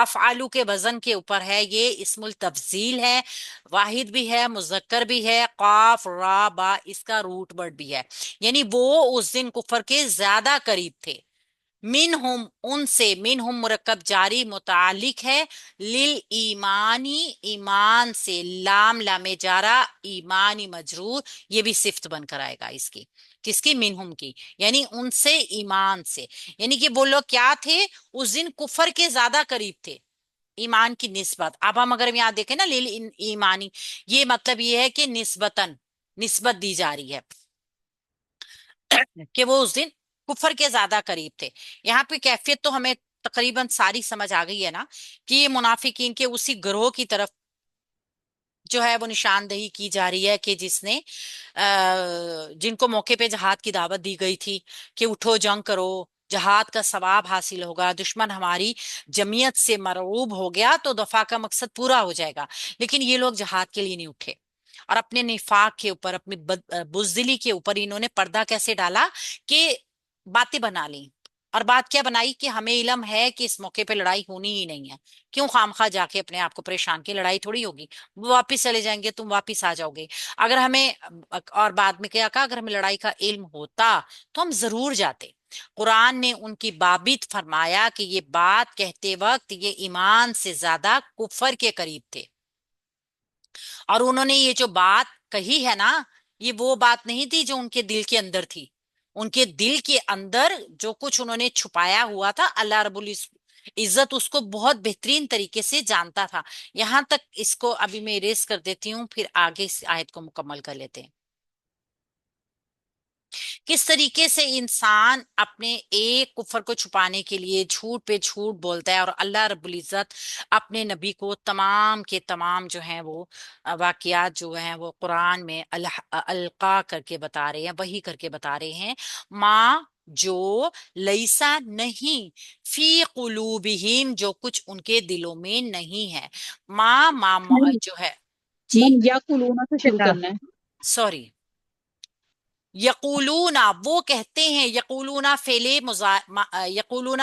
افعالو کے وزن کے اوپر ہے، یہ اسم التفضیل ہے، واحد بھی ہے، مذکر بھی ہے، قاف را با اس کا روٹ ورڈ بھی ہے، یعنی وہ اس دن کفر کے زیادہ قریب تھے۔ منہم ان سے، منہم مرکب جاری متعلق ہے لل ایمانی ایمان سے، لام لام جارا ایمانی مجرور، یہ بھی صفت بن کر آئے گا اس کی، کس کی؟ منہم کی، یعنی ان سے، ایمان سے، یعنی کہ وہ لوگ کیا تھے اس دن کفر کے زیادہ قریب تھے، ایمان کی نسبت۔ اب ہم اگر یہاں دیکھیں نا لل ایمانی، یہ مطلب یہ ہے کہ نسبتاً، نسبت دی جا رہی ہے کہ وہ اس دن کفر کے زیادہ قریب تھے۔ یہاں پہ کیفیت تو ہمیں تقریباً ساری سمجھ آ گئی ہے نا، کہ یہ منافقین کے اسی گروہ کی طرف جو ہے وہ نشاندہی کی جا رہی ہے کہ جس نے جن کو موقع پہ جہاد کی دعوت دی گئی تھی کہ اٹھو جنگ کرو، جہاد کا ثواب حاصل ہوگا، دشمن ہماری جمعیت سے مرعوب ہو گیا تو دفاع کا مقصد پورا ہو جائے گا، لیکن یہ لوگ جہاد کے لیے نہیں اٹھے، اور اپنے نفاق کے اوپر، اپنی بزدلی کے اوپر انہوں نے پردہ کیسے ڈالا کہ باتیں بنا لی، اور بات کیا بنائی کہ ہمیں علم ہے کہ اس موقع پہ لڑائی ہونی ہی نہیں ہے، کیوں خامخواہ جا کے اپنے آپ کو پریشان، کی لڑائی تھوڑی ہوگی، وہ واپس چلے جائیں گے، تم واپس آ جاؤ گے، اگر ہمیں، اور بعد میں کیا کہا، اگر ہمیں لڑائی کا علم ہوتا تو ہم ضرور جاتے۔ قرآن نے ان کی بابت فرمایا کہ یہ بات کہتے وقت یہ ایمان سے زیادہ کفر کے قریب تھے، اور انہوں نے یہ جو بات کہی ہے نا، یہ وہ بات نہیں تھی جو ان کے دل کے اندر تھی، ان کے دل کے اندر جو کچھ انہوں نے چھپایا ہوا تھا، اللہ رب العزت اس کو بہت بہترین طریقے سے جانتا تھا۔ یہاں تک اس کو ابھی میں اریز کر دیتی ہوں، پھر آگے اس آیت کو مکمل کر لیتے ہیں۔ کس طریقے سے انسان اپنے ایک کفر کو چھپانے کے لیے جھوٹ پہ جھوٹ بولتا ہے، اور اللہ رب العزت اپنے نبی کو تمام کے تمام جو ہیں وہ واقعات جو ہیں وہ قرآن میں القا کر کے بتا رہے ہیں، وحی کر کے بتا رہے ہیں، ماں جو لیسا نہیں، فی قلوبہم جو کچھ ان کے دلوں میں نہیں ہے، ماں نہیں، جو ہے، جی من یقولون سے شروع کرنا ہے۔ سوری، یقولون وہ کہتے ہیں، یقولون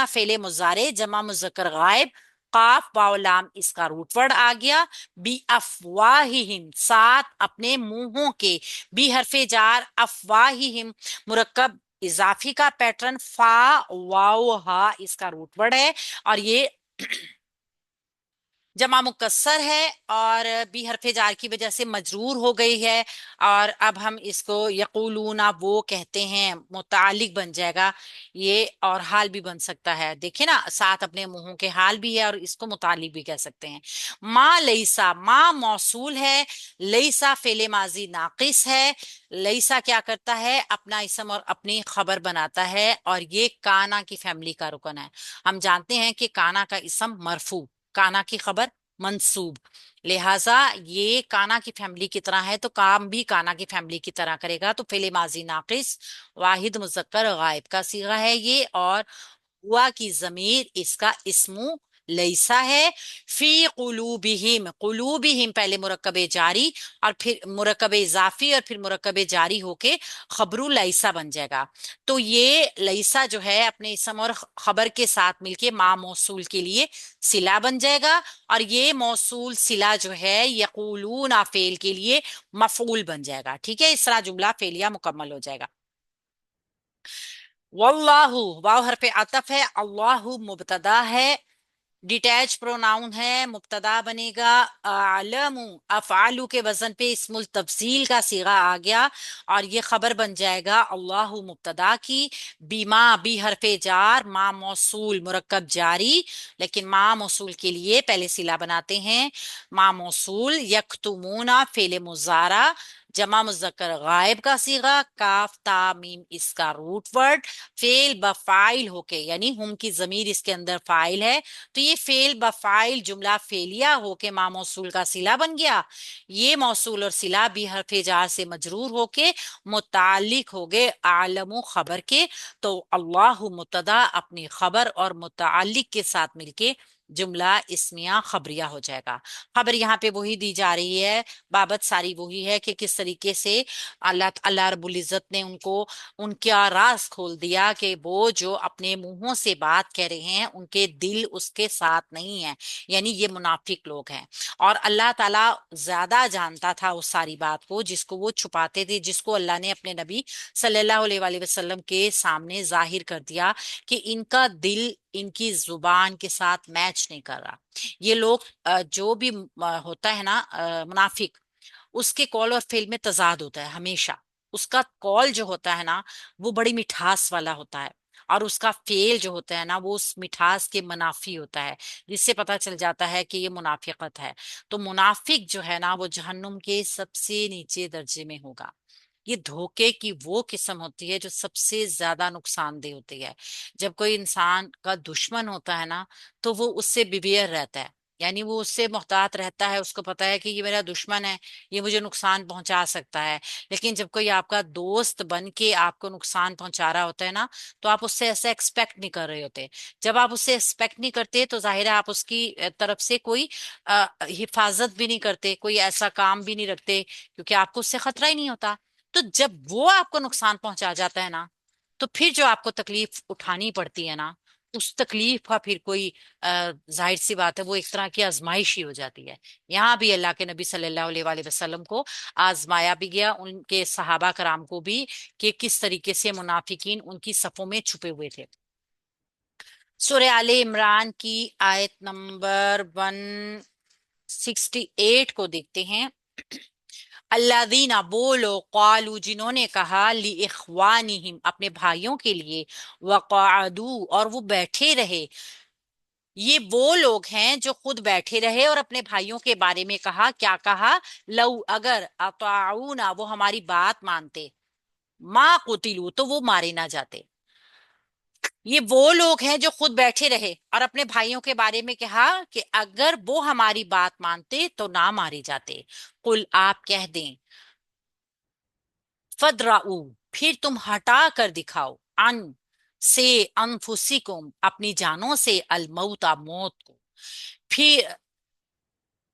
فعل مضارع جمع مذکر غائب، قاف واو لام اس کا روٹ ورڈ آ گیا، بی افواہہم ساتھ اپنے منہوں کے، بی حرف جار، افواہہم مرکب اضافی کا پیٹرن، فا واو ہا اس کا روٹ ورڈ ہے، اور یہ جمع مکسر ہے، اور بھی حرف جار کی وجہ سے مجرور ہو گئی ہے، اور اب ہم اس کو یقولون وہ کہتے ہیں متعلق بن جائے گا، یہ اور حال بھی بن سکتا ہے، دیکھیں نا ساتھ اپنے منہوں کے حال بھی ہے، اور اس کو متعلق بھی کہہ سکتے ہیں۔ ما لیسا، ما موصول ہے، لیسا فعل ماضی ناقص ہے، لیسا کیا کرتا ہے، اپنا اسم اور اپنی خبر بناتا ہے، اور یہ کانا کی فیملی کا رکن ہے، ہم جانتے ہیں کہ کانا کا اسم مرفوع، کانا کی خبر منصوب، لہٰذا یہ کانا کی فیملی کی طرح ہے تو کام بھی کانا کی فیملی کی طرح کرے گا، تو فعل ماضی ناقص واحد مذکر غائب کا صیغہ ہے یہ، اور ہوا کی ضمیر اس کا اسم لیسا ہے، فی قلوبہم، قلوبہم پہلے مرکب جاری اور پھر مرکب اضافی اور پھر مرکب جاری ہو کے خبر لیسا بن جائے گا، تو یہ لیسا جو ہے اپنے اسم اور خبر کے ساتھ مل کے ما موصول کے لیے صلہ بن جائے گا، اور یہ موصول صلہ جو ہے یقولون فعل کے لیے مفعول بن جائے گا، ٹھیک ہے، اس طرح جملہ فعلیہ مکمل ہو جائے گا۔ واللہ، واو حرف عطف ہے، اللہ مبتدا ہے، ڈیٹیچ پروناؤن ہے، مبتدا بنے گا، اعلم افعالو کے وزن پہ اسم التفضیل کا صیغہ آ گیا، اور یہ خبر بن جائے گا اللہ مبتدا کی، بیما بی حرف جار، ما موصول مرکب جاری، لیکن ما موصول کے لیے پہلے صلہ بناتے ہیں، ما موصول، یکتمون فعل مضارع جمع مذکر غائب کا صیغہ، کاف تا میم اس کا روٹ ورڈ، فعل بفاعل ہو کے، یعنی ہم کی ضمیر اس کے اندر فاعل ہے، تو یہ فعل بفاعل جملہ فعلیہ ہو کے ما موصول کا صلہ بن گیا، یہ موصول اور صلہ بھی حرف جار سے مجرور ہو کے متعلق ہو گئے عالم خبر کے، تو اللہ مبتدا اپنی خبر اور متعلق کے ساتھ مل کے جملہ اسمیہ خبریہ ہو جائے گا. خبر یہاں پہ وہی دی جا رہی ہے، بابت ساری وہی ہے کہ کس طریقے سے اللہ رب العزت نے ان کو ان کا راز کھول دیا کہ وہ جو اپنے منہوں سے بات کہہ رہے ہیں ان کے دل اس کے ساتھ نہیں ہیں، یعنی یہ منافق لوگ ہیں. اور اللہ تعالیٰ زیادہ جانتا تھا اس ساری بات کو جس کو وہ چھپاتے تھے، جس کو اللہ نے اپنے نبی صلی اللہ علیہ وآلہ وسلم کے سامنے ظاہر کر دیا کہ ان کا دل ان کی زبان کے ساتھ میچ نہیں کر رہا. یہ لوگ جو بھی ہوتا ہے نا منافق، اس کے قول اور فعل میں تضاد ہوتا ہے ہمیشہ. اس کا قول جو ہوتا ہے نا وہ بڑی مٹھاس والا ہوتا ہے، اور اس کا فعل جو ہوتا ہے نا وہ اس مٹھاس کے منافی ہوتا ہے، جس سے پتہ چل جاتا ہے کہ یہ منافقت ہے. تو منافق جو ہے نا وہ جہنم کے سب سے نیچے درجے میں ہوگا. یہ دھوکے کی وہ قسم ہوتی ہے جو سب سے زیادہ نقصان دہ ہوتی ہے. جب کوئی انسان کا دشمن ہوتا ہے نا تو وہ اس سے بیویئر رہتا ہے، یعنی وہ اس سے محتاط رہتا ہے، اس کو پتا ہے کہ یہ میرا دشمن ہے، یہ مجھے نقصان پہنچا سکتا ہے. لیکن جب کوئی آپ کا دوست بن کے آپ کو نقصان پہنچا رہا ہوتا ہے نا تو آپ اس سے ایسا ایکسپیکٹ نہیں کر رہے ہوتے. جب آپ اس سے ایکسپیکٹ نہیں کرتے تو ظاہر ہے آپ اس کی طرف سے کوئی حفاظت بھی نہیں کرتے، کوئی ایسا کام بھی نہیں رکھتے، کیونکہ آپ کو اس سے خطرہ ہی نہیں ہوتا. تو جب وہ آپ کو نقصان پہنچا جاتا ہے نا تو پھر جو آپ کو تکلیف اٹھانی پڑتی ہے نا اس تکلیف کا پھر کوئی ظاہر سی بات ہے وہ ایک طرح کی آزمائش ہی ہو جاتی ہے. یہاں بھی اللہ کے نبی صلی اللہ علیہ وآلہ وسلم کو آزمایا بھی گیا، ان کے صحابہ کرام کو بھی، کہ کس طریقے سے منافقین ان کی صفوں میں چھپے ہوئے تھے. سورہ آل عمران کی آیت نمبر 168 کو دیکھتے ہیں. الذین بولو قالو جنہوں نے کہا لاخوانہم اپنے بھائیوں کے لیے، وقعدو اور وہ بیٹھے رہے. یہ وہ لوگ ہیں جو خود بیٹھے رہے اور اپنے بھائیوں کے بارے میں کہا، کیا کہا؟ لو اگر اطاعونا وہ ہماری بات مانتے، ما قتلوا تو وہ مارے نہ جاتے. یہ وہ لوگ ہیں جو خود بیٹھے رہے اور اپنے بھائیوں کے بارے میں کہا کہ اگر وہ ہماری بات مانتے تو نہ مارے جاتے. قل آپ کہہ دیں، فدرؤ پھر تم ہٹا کر دکھاؤ، ان سے انفسکم اپنی جانوں سے، الموت موت کو. پھر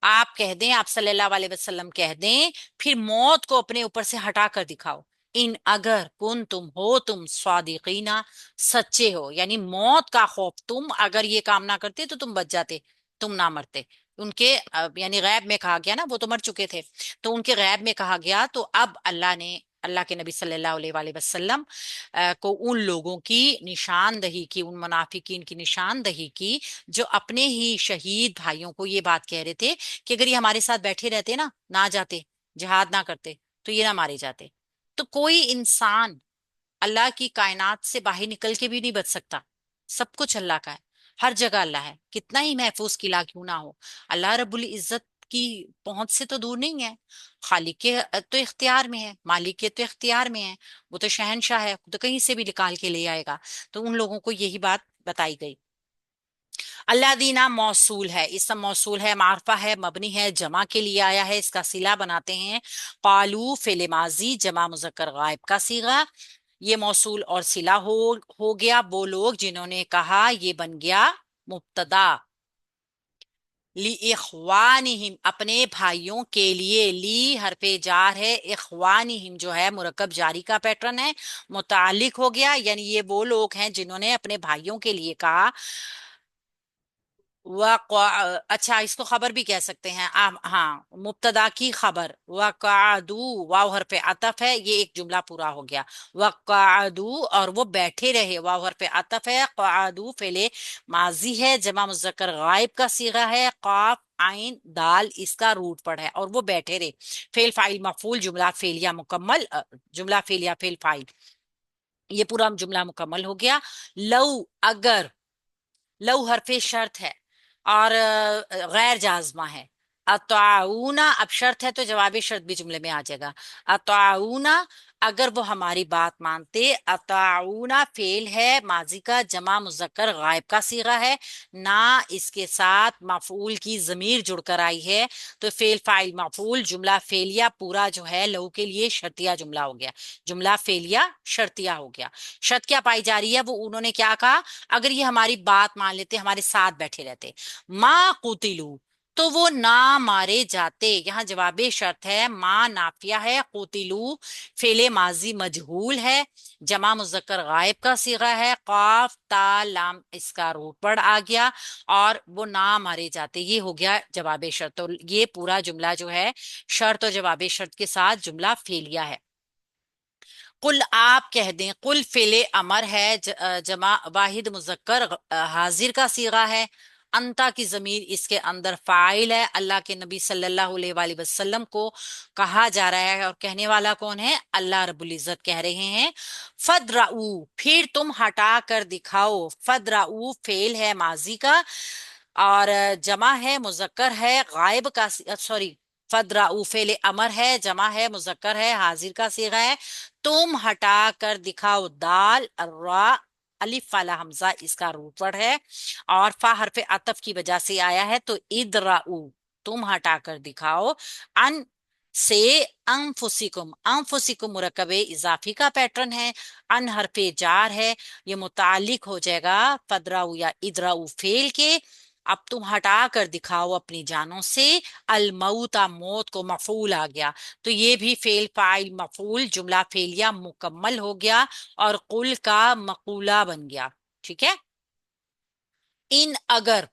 آپ کہہ دیں، آپ صلی اللہ علیہ وسلم کہہ دیں، پھر موت کو اپنے اوپر سے ہٹا کر دکھاؤ. ان اگر کن تم ہو تم صادقینا سچے ہو، یعنی موت کا خوف، تم اگر یہ کام نہ کرتے تو تم بچ جاتے، تم نہ مرتے. ان کے یعنی غیب میں کہا گیا نا، وہ تو مر چکے تھے تو ان کے غیب میں کہا گیا. تو اب اللہ نے اللہ کے نبی صلی اللہ علیہ وآلہ وسلم کو ان لوگوں کی نشاندہی کی، ان منافقین کی نشاندہی کی جو اپنے ہی شہید بھائیوں کو یہ بات کہہ رہے تھے کہ اگر یہ ہمارے ساتھ بیٹھے رہتے نا، نہ جاتے جہاد نہ کرتے تو یہ نہ مارے جاتے. تو کوئی انسان اللہ کی کائنات سے باہر نکل کے بھی نہیں بچ سکتا، سب کچھ اللہ کا ہے، ہر جگہ اللہ ہے، کتنا ہی محفوظ قلعہ کیوں نہ ہو. اللہ رب العزت کی پہنچ سے تو دور نہیں ہے. خالق کے تو اختیار میں ہے، مالک کے تو اختیار میں ہے، وہ تو شہنشاہ ہے، تو کہیں سے بھی نکال کے لے آئے گا. تو ان لوگوں کو یہی بات بتائی گئی. اللہ دینا موصول ہے، اسم موصول ہے، معرفہ ہے، مبنی ہے، جمع کے لیے آیا ہے، اس کا صلہ بناتے ہیں قالو فعل ماضی جمع مذکر غائب کا صیغہ. یہ موصول اور صلہ ہو گیا. وہ لوگ جنہوں نے کہا، یہ بن گیا مبتدا. لِإِخْوَانِهِمْ اپنے بھائیوں کے لیے، لی حرف جار ہے، اخوانہم جو ہے مرکب جاری کا پیٹرن ہے، متعلق ہو گیا. یعنی یہ وہ لوگ ہیں جنہوں نے اپنے بھائیوں کے لیے کہا. اچھا اس کو خبر بھی کہہ سکتے ہیں. ہاں مبتدا کی خبر. وقعدو واو حرف عطف ہے، یہ ایک جملہ پورا ہو گیا. وقعدو اور وہ بیٹھے رہے، واو حرف عطف ہے، قعدو فعل ماضی ہے، جمع مذکر غائب کا صیغہ ہے، قاف عین دال اس کا روٹ پڑ ہے، اور وہ بیٹھے رہے. فعل فاعل مفعول جملہ فعلیہ مکمل، جملہ فعلیہ فعل فاعل، یہ پورا جملہ مکمل ہو گیا. لو اگر، لو حرف شرط ہے اور غیر جازمہ ہے. اطاعونا اب شرط ہے تو جواب شرط بھی جملے میں آ جائے گا. اطاعونا اگر وہ ہماری بات مانتے، اطاعونا فعل ہے ماضی کا، جمع مذکر غائب کا صیغہ ہے، نہ اس کے ساتھ مفعول کی ضمیر جڑ کر آئی ہے، تو فعل فاعل مفعول جملہ فعلیہ پورا جو ہے لہو کے لیے شرطیہ جملہ ہو گیا، جملہ فعلیہ شرطیہ ہو گیا۔ شرط کیا پائی جا رہی ہے؟ وہ انہوں نے کیا کہا، اگر یہ ہماری بات مان لیتے، ہمارے ساتھ بیٹھے رہتے، ما قتلوا تو وہ نہ مارے جاتے۔ یہاں جواب شرط ہے، ما نافیہ ہے، قتلوا فعل ماضی مجہول ہے، جمع مذکر غائب کا صیغہ ہے، قاف تا لام اس کا روٹ پڑ آ گیا، اور وہ نہ مارے جاتے، یہ ہو گیا جواب شرط۔ تو یہ پورا جملہ جو ہے شرط اور جواب شرط کے ساتھ جملہ فعلیہ ہے۔ قل آپ کہہ دیں، قل فعل امر ہے، جمع واحد مذکر حاضر کا صیغہ ہے، انتا کی ضمیر اس کے اندر فاعل ہے، اللہ کے نبی صلی اللہ علیہ وآلہ وسلم کو کہا جا رہا ہے، اور کہنے والا کون ہے؟ اللہ رب العزت کہہ رہے ہیں۔ فدرؤ پھر تم ہٹا کر دکھاؤ، فدرؤ فعل ہے ماضی کا، اور جمع ہے مذکر ہے غائب کا، سوری، فدرؤ فعل امر ہے، جمع ہے مذکر ہے حاضر کا صیغہ ہے، تم ہٹا کر دکھاؤ، دال الراء الف والا حمزہ اس کا روٹ ورڈ ہے، اور فا حرف عطف کی وجہ سے آیا ہے، تو ادرؤ تم ہٹا کر دکھاؤ، ان سے انفسکم، انفسکم مرکب اضافی کا پیٹرن ہے، ان حرف جار ہے، یہ متعلق ہو جائے گا فدرؤ یا ادرؤ فعل کے، اب تم ہٹا کر دکھاؤ اپنی جانوں سے، الموت موت کو، مفعول آ گیا، تو یہ بھی فعل فاعل مفعول جملہ فعلیہ مکمل ہو گیا، اور قل کا مقولہ بن گیا۔ ٹھیک ہے، ان اگر،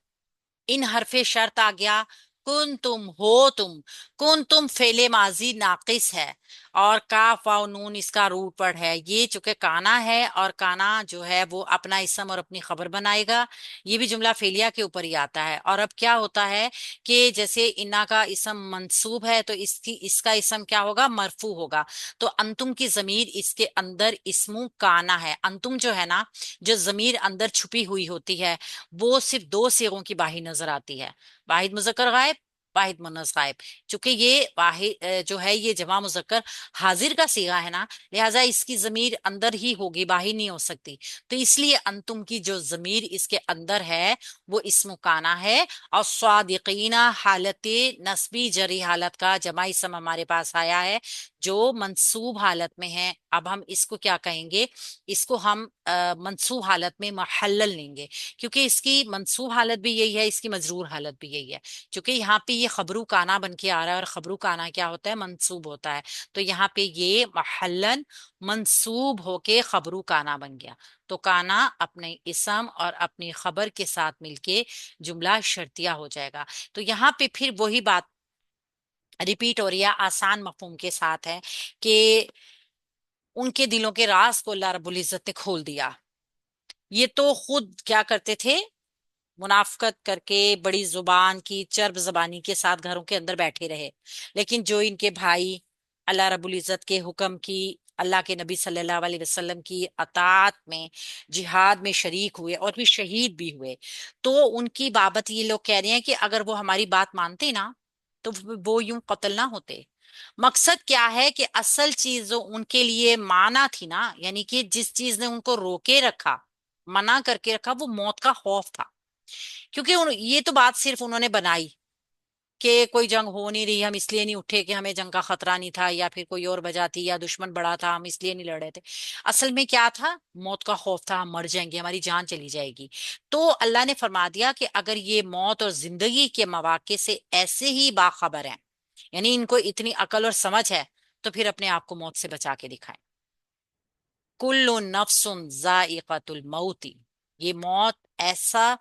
ان حرف شرط آ گیا، کن تم ہو تم، کن تم فعل ماضی ناقص ہے، اور کاف واو نون اس کا روٹ پڑ ہے، یہ چونکہ کانا ہے، اور کانا جو ہے وہ اپنا اسم اور اپنی خبر بنائے گا، یہ بھی جملہ فعلیہ کے اوپر ہی آتا ہے۔ اور اب کیا ہوتا ہے کہ جیسے انا کا اسم منصوب ہے، تو اس کا اسم کیا ہوگا؟ مرفوع ہوگا، تو انتم کی ضمیر اس کے اندر اسمو کانا ہے، انتم جو ہے نا، جو ضمیر اندر چھپی ہوئی ہوتی ہے، وہ صرف دو صیغوں کی باہی نظر آتی ہے، واحد مذکر غائب، واحد مؤنث غائب، چونکہ یہ واحد جو ہے یہ جمع مذکر حاضر کا صیغہ ہے نا، لہٰذا اس کی ضمیر اندر ہی ہوگی، باہی نہیں ہو سکتی، تو اس لیے انتم کی جو ضمیر اس کے اندر ہے وہ اسم کانا ہے، اور صادقین حالت نسبی جری حالت کا جمع اسم ہمارے پاس آیا ہے جو منصوب حالت میں ہے، اب ہم اس کو کیا کہیں گے؟ اس کو ہم منصوب حالت میں محلل لیں گے، کیونکہ اس کی منصوب حالت بھی یہی ہے، اس کی مجرور حالت بھی یہی ہے، چونکہ یہاں پہ یہ خبرو کانا بن کے آ رہا ہے، اور خبرو کانا کیا ہوتا ہے؟ منصوب ہوتا ہے، تو یہاں پہ یہ محلن منصوب ہو کے خبرو کانا بن گیا، تو کانا اپنے اسم اور اپنی خبر کے ساتھ مل کے جملہ شرطیہ ہو جائے گا۔ تو یہاں پہ پھر وہی بات ریپیٹ ہو رہی ہے، آسان مفہوم کے ساتھ ہے کہ ان کے دلوں کے راز کو اللہ رب العزت نے کھول دیا۔ یہ تو خود کیا کرتے تھے؟ منافقت کر کے بڑی زبان کی، چرب زبانی کے ساتھ گھروں کے اندر بیٹھے رہے، لیکن جو ان کے بھائی اللہ رب العزت کے حکم کی، اللہ کے نبی صلی اللہ علیہ وسلم کی اطاعت میں جہاد میں شریک ہوئے اور پھر شہید بھی ہوئے، تو ان کی بابت یہ لوگ کہہ رہے ہیں کہ اگر وہ ہماری بات مانتے نا تو وہ یوں قتل نہ ہوتے۔ مقصد کیا ہے کہ اصل چیز جو ان کے لیے مانا تھی نا، یعنی کہ جس چیز نے ان کو روکے رکھا، منع کر کے رکھا، وہ موت کا خوف تھا، کیونکہ یہ تو بات صرف انہوں نے بنائی کہ کوئی جنگ ہو نہیں رہی، ہم اس لیے نہیں اٹھے کہ ہمیں جنگ کا خطرہ نہیں تھا، یا پھر کوئی اور وجہ تھی، یا دشمن بڑا تھا ہم اس لیے نہیں لڑ رہے تھے، اصل میں کیا تھا؟ موت کا خوف تھا، ہم مر جائیں گے، ہماری جان چلی جائے گی۔ تو اللہ نے فرما دیا کہ اگر یہ موت اور زندگی کے مواقع سے ایسے ہی باخبر ہیں، یعنی ان کو اتنی عقل اور سمجھ ہے، تو پھر اپنے آپ کو موت سے بچا کے دکھائیں۔ کل نفس ذائقۃ الموت، یہ موت ایسا